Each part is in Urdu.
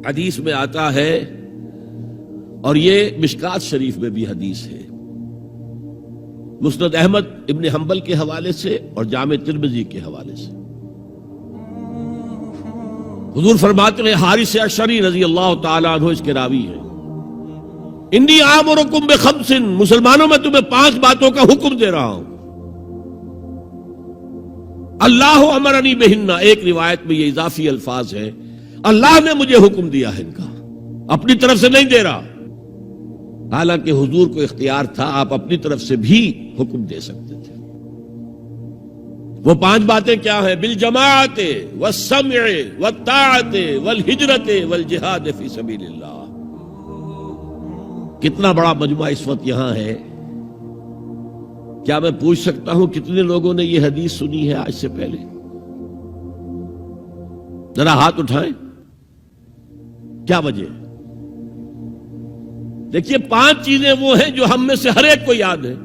حدیث میں آتا ہے، اور یہ مشکات شریف میں بھی حدیث ہے، مسند احمد ابن حنبل کے حوالے سے اور جامع ترمذی کے حوالے سے، حضور فرماتے ہیں، حارث اشعری رضی اللہ تعالیٰ عنہ اس کے راوی ہیں، انی آمرکم بخمس، مسلمانوں میں تمہیں 5 باتوں کا حکم دے رہا ہوں، اللہ امرنی بہن، ایک روایت میں یہ اضافی الفاظ ہے، اللہ نے مجھے حکم دیا ہے ان کا، اپنی طرف سے نہیں دے رہا، حالانکہ حضور کو اختیار تھا، آپ اپنی طرف سے بھی حکم دے سکتے تھے۔ وہ 5 باتیں کیا ہیں؟ بالجماعت والسمع والطاعت والہجرت والجہاد فی سبیل اللہ۔ کتنا بڑا مجمع اس وقت یہاں ہے، کیا میں پوچھ سکتا ہوں کتنے لوگوں نے یہ حدیث سنی ہے آج سے پہلے؟ ذرا ہاتھ اٹھائیں، کیا وجہ ہے؟ دیکھیے 5 چیزیں وہ ہیں جو ہم میں سے ہر ایک کو یاد ہے،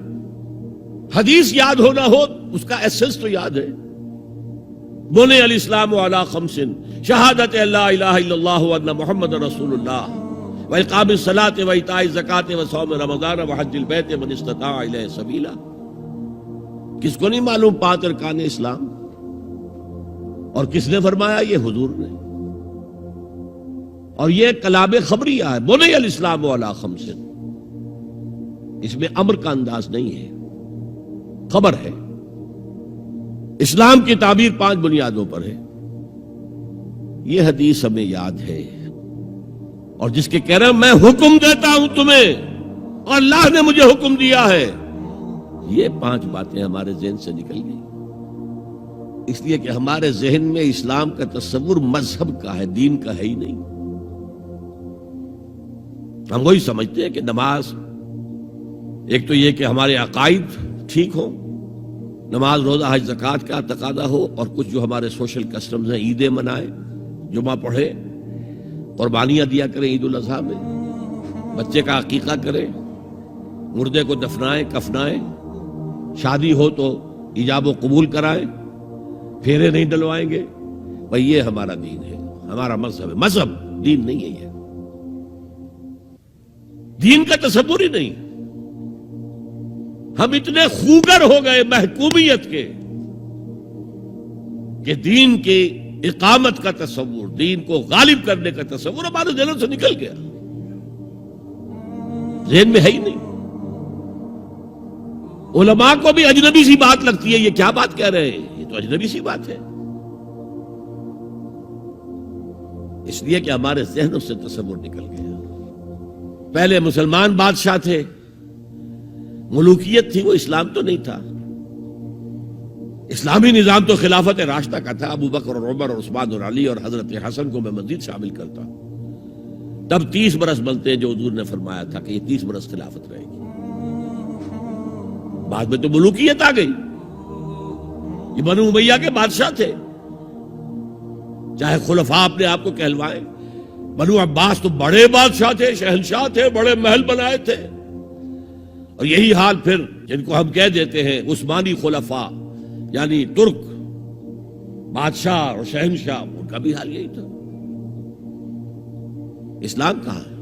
حدیث یاد ہونا ہو اس کا ایسنس تو یاد ہے۔ بنی الاسلام علی 5، شہادت لا الہ الا اللہ وان محمد رسول اللہ، واقام الصلاۃ وایتاء الزکاۃ وصوم رمضان وحج البیت من استطاع الیہ سبیلا۔ کس کو نہیں معلوم 5 ارکان اسلام؟ اور کس نے فرمایا؟ یہ حضور نے۔ اور یہ کلام خبریہ ہے، بنی الاسلام علی 5، اس میں امر کا انداز نہیں ہے، خبر ہے۔ اسلام کی تعبیر 5 بنیادوں پر ہے، یہ حدیث ہمیں یاد ہے۔ اور جس کے کہہ رہے ہیں میں حکم دیتا ہوں تمہیں اور اللہ نے مجھے حکم دیا ہے، یہ 5 باتیں ہمارے ذہن سے نکل گئی، اس لیے کہ ہمارے ذہن میں اسلام کا تصور مذہب کا ہے، دین کا ہے ہی نہیں۔ ہم وہی سمجھتے ہیں کہ نماز، ایک تو یہ کہ ہمارے عقائد ٹھیک ہوں، نماز روزہ حج زکوٰۃ کا تقاضا ہو، اور کچھ جو ہمارے سوشل کسٹمز ہیں، عیدیں منائیں، جمعہ پڑھے، قربانیاں دیا کریں عید الاضحیٰ میں، بچے کا عقیقہ کریں، مردے کو دفنائیں کفنائیں، شادی ہو تو ایجاب و قبول کرائیں، پھیرے نہیں ڈلوائیں گے، بھئی یہ ہمارا دین ہے، ہمارا مذہب ہے۔ مذہب دین نہیں ہے، یہ دین کا تصور ہی نہیں۔ ہم اتنے خوگر ہو گئے محکومیت کے کہ دین کی اقامت کا تصور، دین کو غالب کرنے کا تصور ہمارے ذہنوں سے نکل گیا، ذہن میں ہے ہی نہیں۔ علماء کو بھی اجنبی سی بات لگتی ہے، یہ کیا بات کہہ رہے ہیں، یہ تو اجنبی سی بات ہے، اس لیے کہ ہمارے ذہنوں سے تصور نکل گیا۔ پہلے مسلمان بادشاہ تھے، ملوکیت تھی، وہ اسلام تو نہیں تھا۔ اسلامی نظام تو خلافت راشدہ کا تھا، ابو بکر اور عمر اور عثمان اور علی اور حضرت حسن کو میں مزید شامل کرتا ہوں۔ تب 30 برس بنتے ہیں جو حضور نے فرمایا تھا کہ یہ 30 برس خلافت رہے گی، بعد میں تو ملوکیت آ گئی۔ یہ بنو امیہ کے بادشاہ تھے، چاہے خلفاء اپنے آپ کو کہلوائیں، بنو عباس تو بڑے بادشاہ تھے، شہنشاہ تھے، بڑے محل بنائے تھے۔ اور یہی حال پھر جن کو ہم کہہ دیتے ہیں عثمانی خلفاء، یعنی ترک بادشاہ اور شہنشاہ، ان کا بھی حال یہی تھا۔ اسلام کہاں ہے؟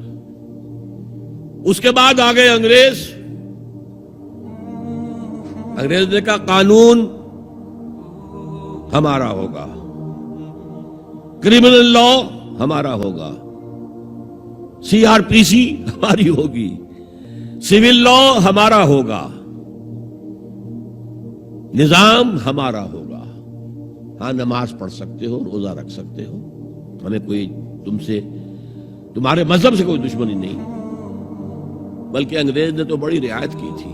اس کے بعد آ گئے انگریز نے کہا قانون ہمارا ہوگا، کرمنل لا ہمارا ہوگا، CRPC ہماری ہوگی، سول لا ہمارا ہوگا، نظام ہمارا ہوگا۔ ہاں نماز پڑھ سکتے ہو، روزہ رکھ سکتے ہو، ہمیں کوئی تمہارے مذہب سے کوئی دشمنی نہیں، بلکہ انگریز نے تو بڑی رعایت کی تھی۔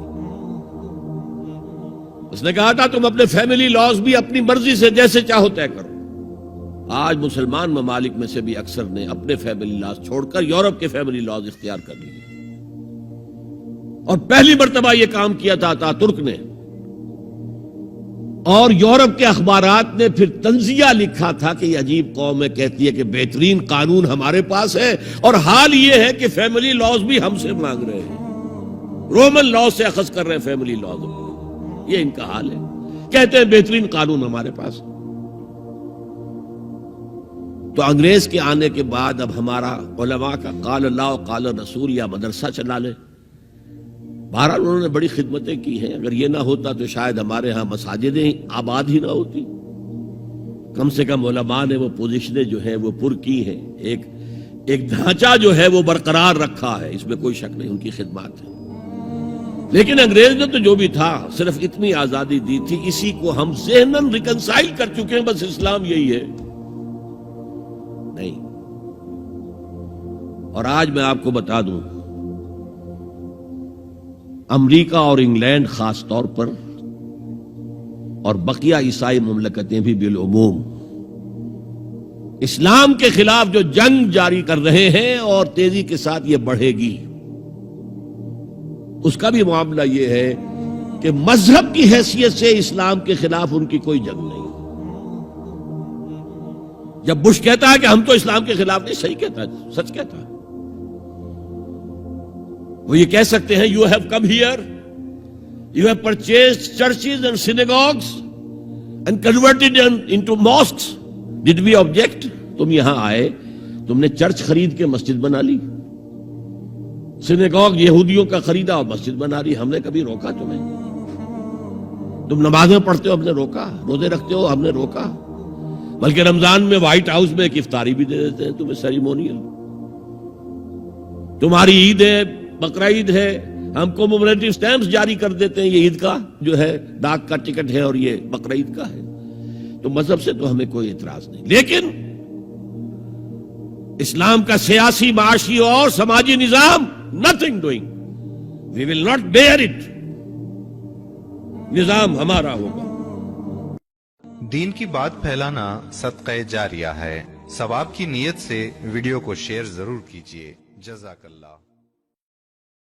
اس نے کہا تھا تم اپنے فیملی لاز بھی اپنی مرضی سے جیسے چاہو طے کرو۔ آج مسلمان ممالک میں سے بھی اکثر نے اپنے فیملی لاز چھوڑ کر یورپ کے فیملی لاز اختیار کر لیے، اور پہلی مرتبہ یہ کام کیا تھا ترک نے، اور یورپ کے اخبارات نے پھر تنزیہ لکھا تھا کہ یہ عجیب قوم ہے، کہتی ہے کہ بہترین قانون ہمارے پاس ہے، اور حال یہ ہے کہ فیملی لاز بھی ہم سے مانگ رہے ہیں، رومن لاز سے اخذ کر رہے ہیں فیملی لاز، یہ ان کا حال ہے، کہتے ہیں بہترین قانون ہمارے پاس۔ تو انگریز کے آنے کے بعد اب ہمارا علماء کا قال اللہ و قال رسول یا مدرسہ چلا لے. بہرحال انہوں نے بڑی خدمتیں کی ہیں. اگر یہ نہ ہوتا تو شاید ہمارے ہاں مساجدیں آباد ہی نہ ہوتی. کم سے کم علماء نے وہ پوزیشنیں جو ہیں وہ پر کی ہیں. ایک ڈھانچہ جو ہے وہ برقرار رکھا ہے, اس میں کوئی شک نہیں, ان کی خدمات ہے. لیکن انگریز نے تو جو بھی تھا صرف اتنی آزادی دی تھی, اسی کو ہم ذہناً ریکنسائل کر چکے ہیں. بس اسلام یہی ہے نہیں. اور آج میں آپ کو بتا دوں, امریکہ اور انگلینڈ خاص طور پر اور بقیہ عیسائی مملکتیں بھی بالعموم اسلام کے خلاف جو جنگ جاری کر رہے ہیں اور تیزی کے ساتھ یہ بڑھے گی, اس کا بھی معاملہ یہ ہے کہ مذہب کی حیثیت سے اسلام کے خلاف ان کی کوئی جنگ نہیں. جب بش کہتا ہے کہ ہم تو اسلام کے خلاف نہیں, صحیح کہتا ہے, سچ کہتا ہے. وہ یہ کہہ سکتے ہیں you have come here, you have purchased churches and synagogues and converted into mosques. Did we object? تم یہاں آئے, تم نے چرچ خرید کے مسجد بنا لی, سینیگوگ یہودیوں کا خریدا اور مسجد بنا لی. ہم نے کبھی روکا تمہیں؟ تم نمازیں پڑھتے ہو, ہم نے روکا. روزے رکھتے ہو, ہم نے روکا. بلکہ رمضان میں وائٹ ہاؤس میں ایک افطاری بھی دے دیتے ہیں تمہیں, سیریمونیل. تمہاری عید ہے, بقرعید ہے, ہم کو کومیموریٹو سٹیمپس جاری کر دیتے ہیں. یہ عید کا جو ہے ڈاک کا ٹکٹ ہے اور یہ بقرعید کا ہے. تو مذہب سے تو ہمیں کوئی اعتراض نہیں, لیکن اسلام کا سیاسی, معاشی اور سماجی نظام nothing doing. We will not bear it. نظام ہمارا ہوگا. دین کی بات پھیلانا صدقہ جاریہ ہے. ثواب کی نیت سے ویڈیو کو شیئر ضرور کیجیے. جزاک اللہ.